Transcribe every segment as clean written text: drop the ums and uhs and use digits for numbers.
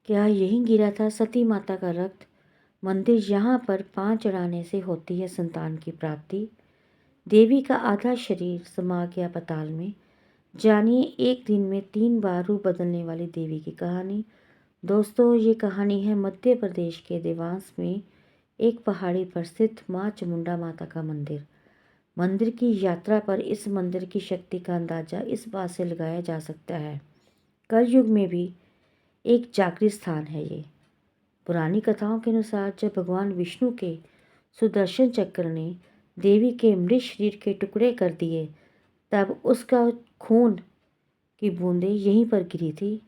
क्या यहीं गिरा था सती माता का रक्त? मंदिर यहाँ पर पाँव चढ़ाने से होती है संतान की प्राप्ति। देवी का आधा शरीर समा गया पताल में। जानिए एक दिन में 3 बार रूप बदलने वाली देवी की कहानी। दोस्तों, ये कहानी है मध्य प्रदेश के देवांश में एक पहाड़ी पर स्थित माँ चामुंडा माता का मंदिर। मंदिर की यात्रा पर इस मंदिर की शक्ति का अंदाजा इस बात से लगाया जा सकता है, कलयुग में भी एक जागृत स्थान है ये। पुरानी कथाओं के अनुसार जब भगवान विष्णु के सुदर्शन चक्र ने देवी के मृत शरीर के टुकड़े कर दिए, तब उसका खून की बूंदें यहीं पर गिरी थी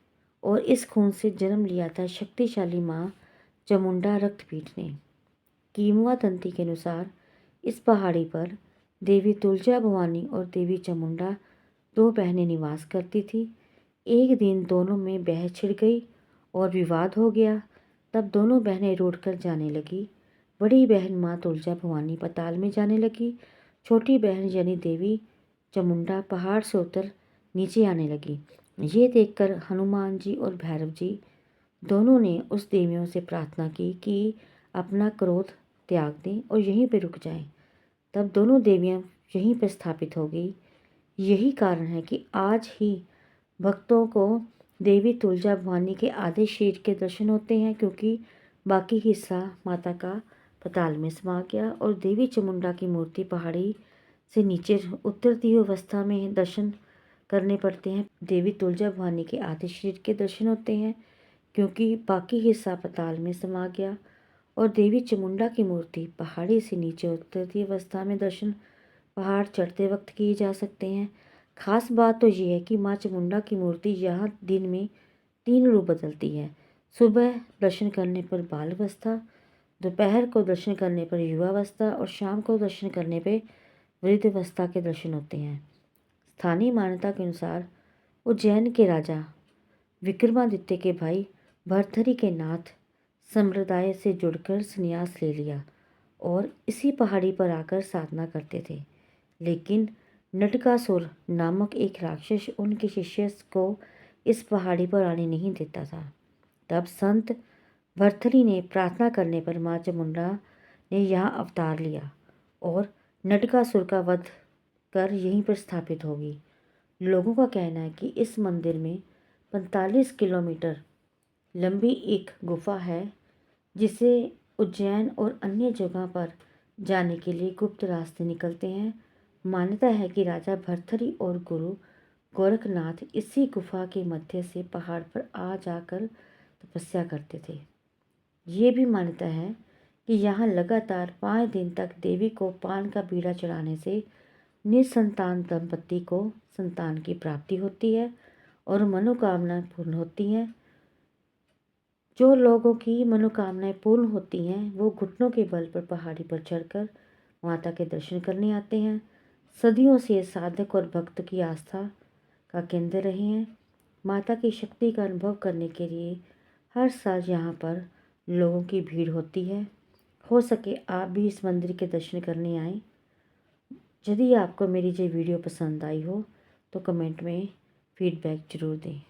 और इस खून से जन्म लिया था शक्तिशाली माँ चामुंडा रक्तपीठ ने। किंवदंती के अनुसार इस पहाड़ी पर देवी तुलजा भवानी और देवी चामुंडा 2 बहनें निवास करती थी। एक दिन दोनों में बहस छिड़ गई और विवाद हो गया। तब दोनों बहनें रूठकर जाने लगी। बड़ी बहन माँ तुलजा भवानी पताल में जाने लगी। छोटी बहन यानी देवी चामुंडा पहाड़ से उतर नीचे आने लगी। ये देखकर हनुमान जी और भैरव जी दोनों ने उस देवियों से प्रार्थना की कि अपना क्रोध त्याग दें और यहीं पर रुक जाएं। तब दोनों देवियां यहीं पर स्थापित हो गई। यही कारण है कि आज ही भक्तों को देवी तुलजा भवानी के आधे शरीर के दर्शन होते हैं, क्योंकि बाकी हिस्सा माता का पताल में समा गया और देवी चामुंडा की मूर्ति पहाड़ी से नीचे उतरती हुई अवस्था में दर्शन करने पड़ते हैं। देवी तुलजा भवानी के आधे शरीर के दर्शन होते हैं क्योंकि बाकी हिस्सा पताल में समा गया, और देवी चामुंडा की मूर्ति पहाड़ी से नीचे उतरती अवस्था में दर्शन पहाड़ चढ़ते वक्त किए जा सकते हैं। खास बात तो ये है कि माँ चामुंडा की मूर्ति यहाँ दिन में 3 रूप बदलती है। सुबह दर्शन करने पर बाल अवस्था, दोपहर को दर्शन करने पर युवावस्था और शाम को दर्शन करने पर वृद्ध अवस्था के दर्शन होते हैं। स्थानीय मान्यता के अनुसार उज्जैन के राजा विक्रमादित्य के भाई भर्तृहरि के नाथ संप्रदाय से जुड़कर संन्यास ले लिया और इसी पहाड़ी पर आकर साधना करते थे। लेकिन नटकासुर नामक एक राक्षस उनके शिष्य को इस पहाड़ी पर आने नहीं देता था। तब संत भर्तृहरि ने प्रार्थना करने पर माँ चामुंडा ने यहाँ अवतार लिया और नटकासुर का वध कर यहीं पर स्थापित होगी। लोगों का कहना है कि इस मंदिर में 45 किलोमीटर लंबी एक गुफा है, जिसे उज्जैन और अन्य जगह पर जाने के लिए गुप्त रास्ते निकलते हैं। मान्यता है कि राजा भर्तृहरि और गुरु गोरखनाथ इसी गुफा के मध्य से पहाड़ पर आ जाकर तपस्या करते थे। ये भी मान्यता है कि यहाँ लगातार 5 दिन तक देवी को पान का बीड़ा चढ़ाने से निसंतान दंपति को संतान की प्राप्ति होती है और मनोकामनाएं पूर्ण होती हैं। जो लोगों की मनोकामनाएं पूर्ण होती हैं वो घुटनों के बल पर पहाड़ी पर चढ़कर माता के दर्शन करने आते हैं। सदियों से साधक और भक्त की आस्था का केंद्र रहे हैं। माता की शक्ति का अनुभव करने के लिए हर साल यहाँ पर लोगों की भीड़ होती है। हो सके आप भी इस मंदिर के दर्शन करने आएँ। यदि आपको मेरी ये वीडियो पसंद आई हो तो कमेंट में फीडबैक ज़रूर दें।